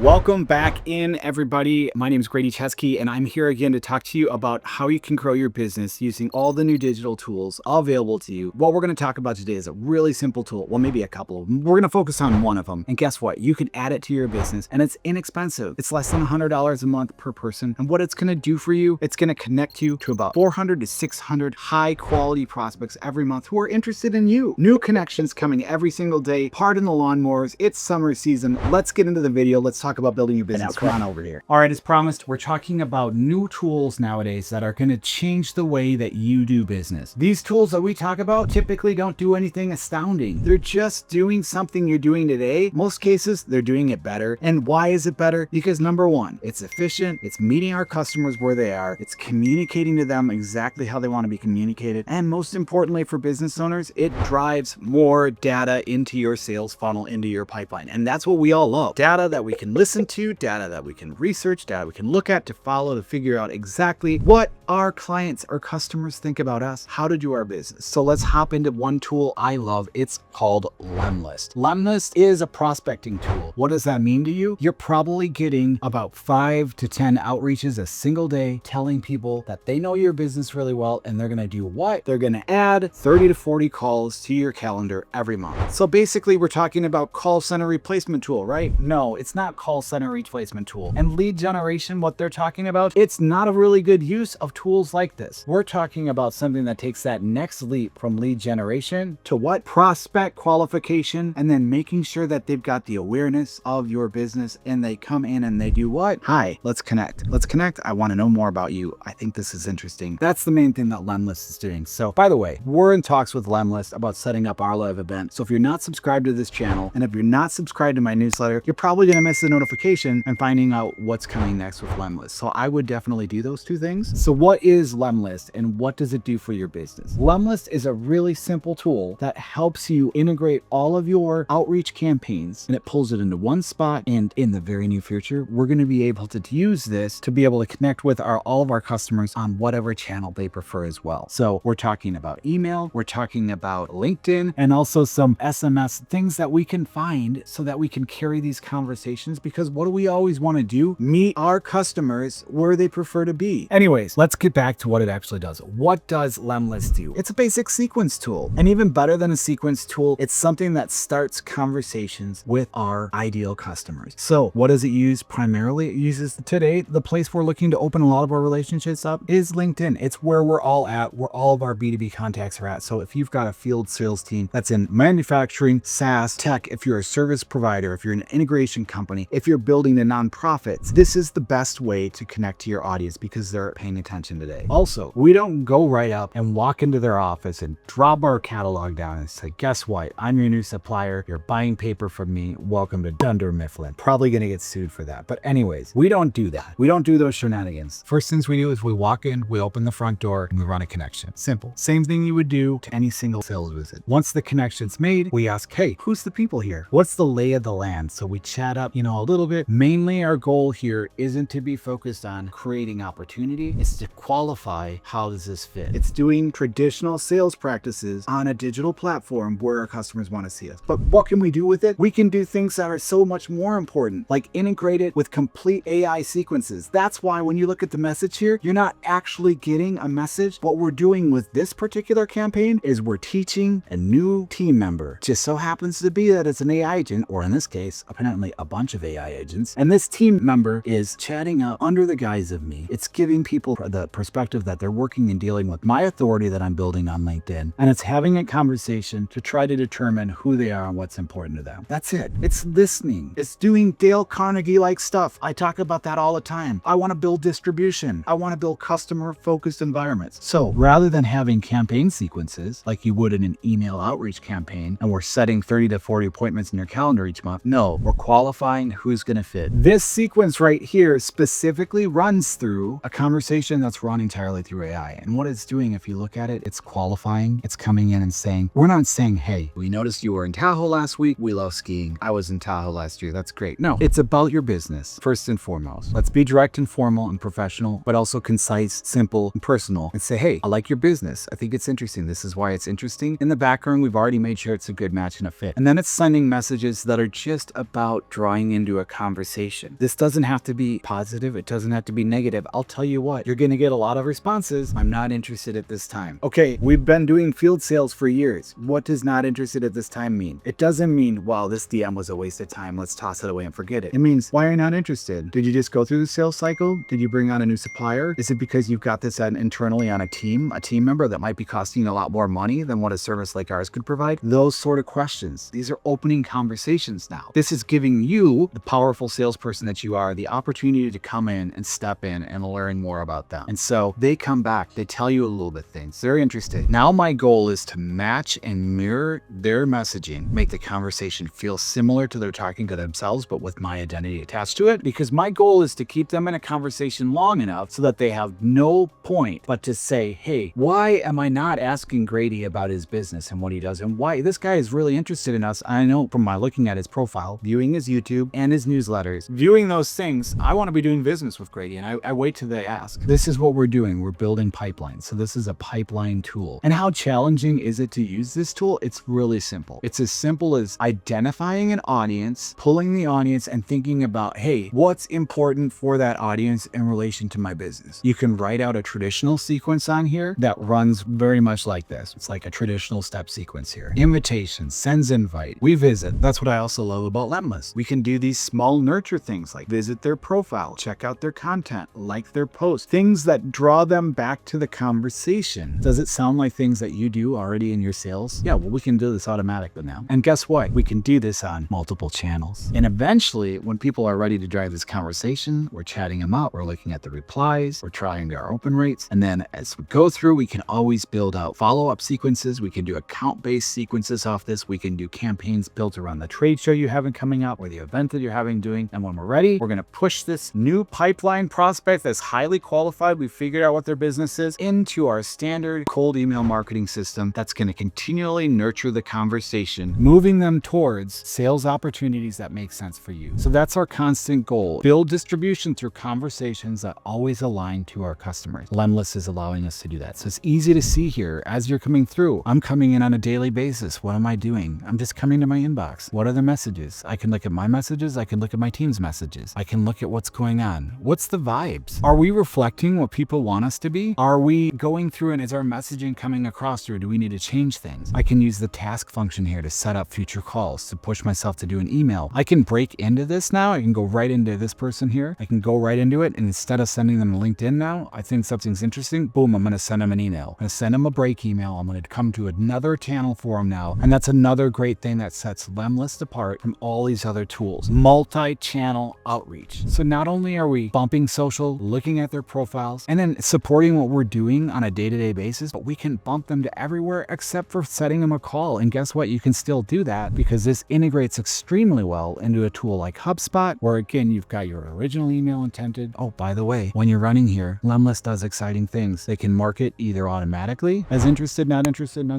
Welcome back in, everybody. My name is Grady Chesky, and I'm here again to talk to you about how you can grow your business using all the new digital tools available to you. What we're going to talk about today is a really simple tool. Well, maybe a couple of them. We're going to focus on one of them. And guess what? You can add it to your business, and it's inexpensive. It's less than $100 a month per person. And what it's going to do for you, it's going to connect you to about 400 to 600 high-quality prospects every month who are interested in you. New connections coming every single day. Pardon the lawnmowers. It's summer season. Let's get into the video. Let's talk about building your business. Come on over here. All right, as promised, we're talking about new tools nowadays that are going to change the way that you do business. These tools that we talk about typically don't do anything astounding. They're just doing something you're doing today. Most cases, they're doing it better. And why is it better? Because number one, it's efficient. It's meeting our customers where they are. It's communicating to them exactly how they want to be communicated. And most importantly for business owners, it drives more data into your sales funnel, into your pipeline. And that's what we all love. Data that we can listen to, data that we can research, data we can look at to follow to figure out exactly what our clients or customers think about us, how to do our business. So let's hop into one tool I love. It's called Lemlist. Lemlist is a prospecting tool. What does that mean to you? You're probably getting about 5 to 10 outreaches a single day telling people that they know your business really well and they're going to do what? They're going to add 30 to 40 calls to your calendar every month. So basically we're talking about call center replacement tool, right? No, it's not call center replacement tool. And lead generation, what they're talking about, it's not a really good use of tools like this. We're talking about something that takes that next leap from lead generation to what? Prospect qualification, and then making sure that they've got the awareness of your business and they come in and they do what? Hi, let's connect. Let's connect. I want to know more about you. I think this is interesting. That's the main thing that Lemlist is doing. So by the way, we're in talks with Lemlist about setting up our live event. So if you're not subscribed to this channel, and if you're not subscribed to my newsletter, you're probably going to miss the notification and finding out what's coming next with Lemlist. So I would definitely do those two things. So what is Lemlist and what does it do for your business? Lemlist is a really simple tool that helps you integrate all of your outreach campaigns and it pulls it into one spot. And in the very near future, we're going to be able to use this to be able to connect with all of our customers on whatever channel they prefer as well. So we're talking about email, we're talking about LinkedIn, and also some SMS things that we can find so that we can carry these conversations, because what do we always want to do? Meet our customers where they prefer to be. Anyways, let's get back to what it actually does. What does Lemlist do? It's a basic sequence tool. And even better than a sequence tool, it's something that starts conversations with our ideal customers. So what does it use primarily? It uses today, the place we're looking to open a lot of our relationships up is LinkedIn. It's where we're all at, where all of our B2B contacts are at. So if you've got a field sales team that's in manufacturing, SaaS, tech, if you're a service provider, if you're an integration company, if you're building a nonprofit, this is the best way to connect to your audience because they're paying attention today. Also, we don't go right up and walk into their office and drop our catalog down and say, guess what? I'm your new supplier. You're buying paper from me. Welcome to Dunder Mifflin. Probably going to get sued for that. But anyways, we don't do that. We don't do those shenanigans. First things we do is we walk in, we open the front door, and we run a connection. Simple. Same thing you would do to any single sales visit. Once the connection's made, we ask, hey, who's the people here? What's the lay of the land? So we chat up, a little bit. Mainly our goal here isn't to be focused on creating opportunity. It's to qualify how does this fit. It's doing traditional sales practices on a digital platform where our customers want to see us. But what can we do with it? We can do things that are so much more important, like integrate it with complete AI sequences. That's why when you look at the message here, you're not actually getting a message. What we're doing with this particular campaign is we're teaching a new team member. Just so happens to be that it's an AI agent, or in this case, apparently a bunch of AI agents. And this team member is chatting up under the guise of me. It's giving people the perspective that they're working and dealing with my authority that I'm building on LinkedIn. And it's having a conversation to try to determine who they are and what's important to them. That's it. It's listening. It's doing Dale Carnegie-like stuff. I talk about that all the time. I want to build distribution. I want to build customer-focused environments. So rather than having campaign sequences like you would in an email outreach campaign, and we're setting 30 to 40 appointments in your calendar each month, no, we're qualifying who's going to fit. This sequence right here specifically runs through a conversation that's run entirely through AI. And what it's doing, if you look at it, it's qualifying. It's coming in and saying, we're not saying, hey, we noticed you were in Tahoe last week. We love skiing. I was in Tahoe last year. That's great. No, it's about your business first and foremost. Let's be direct and formal and professional, but also concise, simple, and personal, and say, hey, I like your business. I think it's interesting. This is why it's interesting. In the background, we've already made sure it's a good match and a fit. And then it's sending messages that are just about drawing into into a conversation. This doesn't have to be positive. It doesn't have to be negative. I'll tell you what, you're going to get a lot of responses. I'm not interested at this time. Okay, we've been doing field sales for years. What does not interested at this time mean? It doesn't mean, well, this DM was a waste of time. Let's toss it away and forget it. It means, why are you not interested? Did you just go through the sales cycle? Did you bring on a new supplier? Is it because you've got this internally on a team member that might be costing a lot more money than what a service like ours could provide? Those sort of questions. These are opening conversations now. This is giving you, the powerful salesperson that you are, the opportunity to come in and step in and learn more about them. And so they come back, they tell you a little bit things. They're interested. Now my goal is to match and mirror their messaging, make the conversation feel similar to they're talking to themselves, but with my identity attached to it, because my goal is to keep them in a conversation long enough so that they have no point but to say, hey, why am I not asking Grady about his business and what he does and why this guy is really interested in us? I know from my looking at his profile, viewing his YouTube and his newsletters, viewing those things, I want to be doing business with Grady, and I wait till they ask. This is what we're doing. We're building pipelines. So this is a pipeline tool. And how challenging is it to use this tool? It's really simple. It's as simple as identifying an audience, pulling the audience and thinking about, hey, what's important for that audience in relation to my business? You can write out a traditional sequence on here that runs very much like this. It's like a traditional step sequence here. Invitation, sends invite, we visit. That's what I also love about Lemlist. We can do these small nurture things like visit their profile, check out their content, like their post, things that draw them back to the conversation. Does it sound like things that you do already in your sales? Yeah, well, we can do this automatically now. And guess what? We can do this on multiple channels. And eventually, when people are ready to drive this conversation, we're chatting them up, we're looking at the replies, we're trying our open rates. And then as we go through, we can always build out follow-up sequences. We can do account-based sequences off this. We can do campaigns built around the trade show you have coming up or the event that you're having doing. And when we're ready, we're going to push this new pipeline prospect that's highly qualified. We figured out what their business is into our standard cold email marketing system that's going to continually nurture the conversation, moving them towards sales opportunities that make sense for you. So that's our constant goal. Build distribution through conversations that always align to our customers. Lemlist is allowing us to do that. So it's easy to see here as you're coming through. I'm coming in on a daily basis. What am I doing? I'm just coming to my inbox. What are the messages? I can look at my messages. I can look at my team's messages. I can look at what's going on. What's the vibes? Are we reflecting what people want us to be? Are we going through and is our messaging coming across, or do we need to change things? I can use the task function here to set up future calls, to push myself to do an email. I can break into this now. I can go right into this person here. I can go right into it. And instead of sending them a LinkedIn now, I think something's interesting. Boom, I'm going to send them an email. I'm going to send them a break email. I'm going to come to another channel for them now. And that's another great thing that sets Lemlist apart from all these other tools. Multi-channel outreach. So not only are we bumping social, looking at their profiles, and then supporting what we're doing on a day-to-day basis, but we can bump them to everywhere except for setting them a call. And guess what? You can still do that because this integrates extremely well into a tool like HubSpot, where again, you've got your original email intended. Oh, by the way, when you're running here, Lemlist does exciting things. They can mark it either automatically as interested, not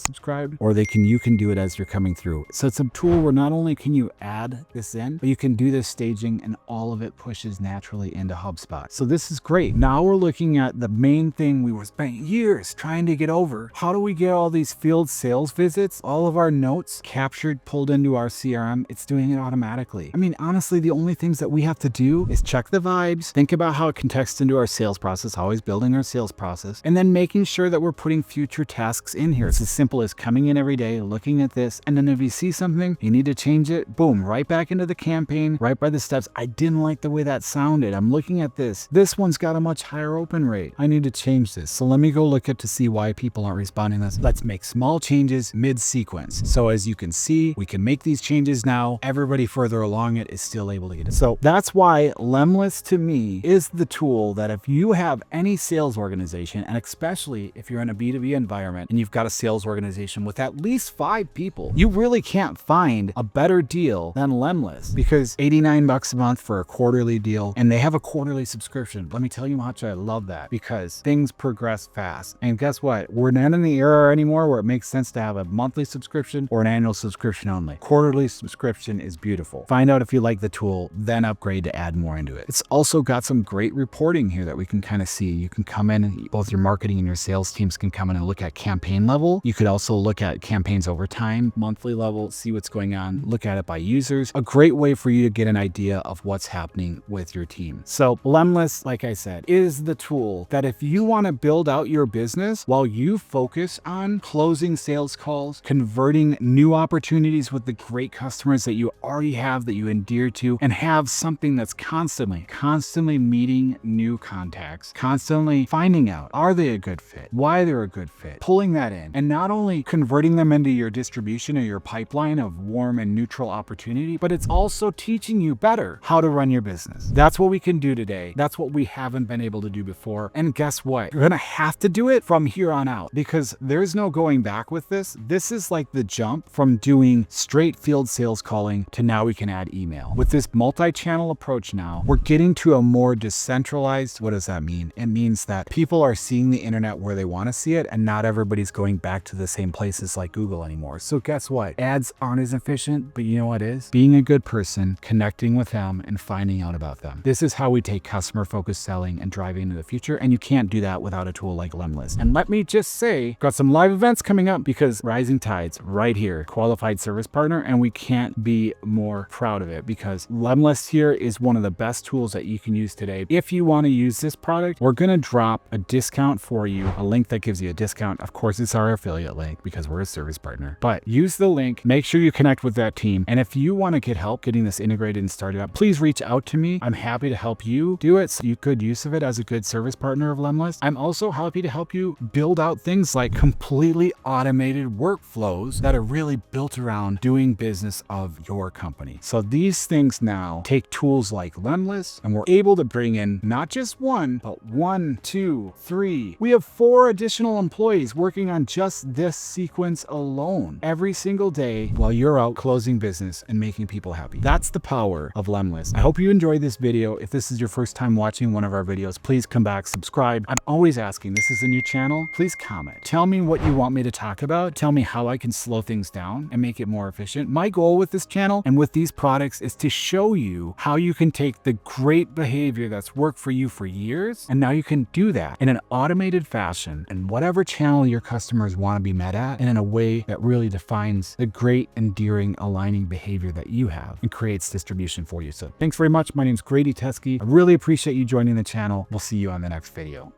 subscribed, or you can do it as you're coming through. So it's a tool where not only can you add this in, but you can do this staging and all of it pushes naturally into HubSpot. So this is great. Now we're looking at the main thing we were spending years trying to get over. How do we get all these field sales visits, all of our notes captured, pulled into our CRM? It's doing it automatically. I mean, honestly, the only things that we have to do is check the vibes, think about how it connects into our sales process, always building our sales process, and then making sure that we're putting future tasks in here. It's as simple as coming in every day, looking at this, and then if you see something, you need to change it, boom, right back into the campaign, right by the steps. I didn't like the way that sounded. I'm looking at this. This one's got a much higher open rate. I need to change this. So let me go look at to see why people aren't responding to this. Let's make small changes mid-sequence. So as you can see, we can make these changes now. Everybody further along it is still able to get it. So that's why Lemlist to me is the tool that if you have any sales organization, and especially if you're in a B2B environment and you've got a sales organization with at least 5 people, you really can't find a better deal than Lemlist, because $89 a month for a quarterly deal, and they have a quarterly subscription. Let me tell you how much I love that, because things progress fast. And guess what? We're not in the era anymore where it makes sense to have a monthly subscription or an annual subscription only. Quarterly subscription is beautiful. Find out if you like the tool, then upgrade to add more into it. It's also got some great reporting here that we can kind of see. You can come in, and both your marketing and your sales teams can come in and look at campaign level. You could also look at campaigns over time, monthly level, see what's going on, look at it by users. A great way for you you to get an idea of what's happening with your team. So Lemlist, like I said, is the tool that if you want to build out your business while you focus on closing sales calls, converting new opportunities with the great customers that you already have, that you endear to, and have something that's constantly meeting new contacts, constantly finding out, are they a good fit? Why they're a good fit? Pulling that in, and not only converting them into your distribution or your pipeline of warm and neutral opportunity, but it's also teaching you better how to run your business. That's what we can do today. That's what we haven't been able to do before. And guess what? You're gonna have to do it from here on out, because there's no going back with this. This is like the jump from doing straight field sales calling to now we can add email. With this multi-channel approach now, we're getting to a more decentralized. What does that mean? It means that people are seeing the internet where they want to see it, and not everybody's going back to the same places like Google anymore. So guess what? Ads aren't as efficient, but you know what is? Being a good person, connecting with them, and finding out about them. This is how we take customer-focused selling and drive into the future, and you can't do that without a tool like Lemlist. And let me just say, got some live events coming up, because Rising Tides right here, qualified service partner, and we can't be more proud of it, because Lemlist here is one of the best tools that you can use today. If you want to use this product, we're going to drop a discount for you, a link that gives you a discount. Of course, it's our affiliate link because we're a service partner, but use the link, make sure you connect with that team. And if you want to get help getting this integrated and started up, please reach out to me. I'm happy to help you do it so you could use of it as a good service partner of Lemlist. I'm also happy to help you build out things like completely automated workflows that are really built around doing business of your company. So these things now take tools like Lemlist, and we're able to bring in not just one, but 1, 2, 3. We have 4 additional employees working on just this sequence alone every single day while you're out closing business and making people happy. That's the power of Lemlist. I hope you enjoyed this video. If this is your first time watching one of our videos, please come back, subscribe. I'm always asking, this is a new channel, please comment. Tell me what you want me to talk about. Tell me how I can slow things down and make it more efficient. My goal with this channel and with these products is to show you how you can take the great behavior that's worked for you for years, and now you can do that in an automated fashion in whatever channel your customers want to be met at, and in a way that really defines the great, endearing, aligning behavior that you have and creates distribution for you. So thanks very much. My name's Grady Teskey. I really appreciate you joining the channel. We'll see you on the next video.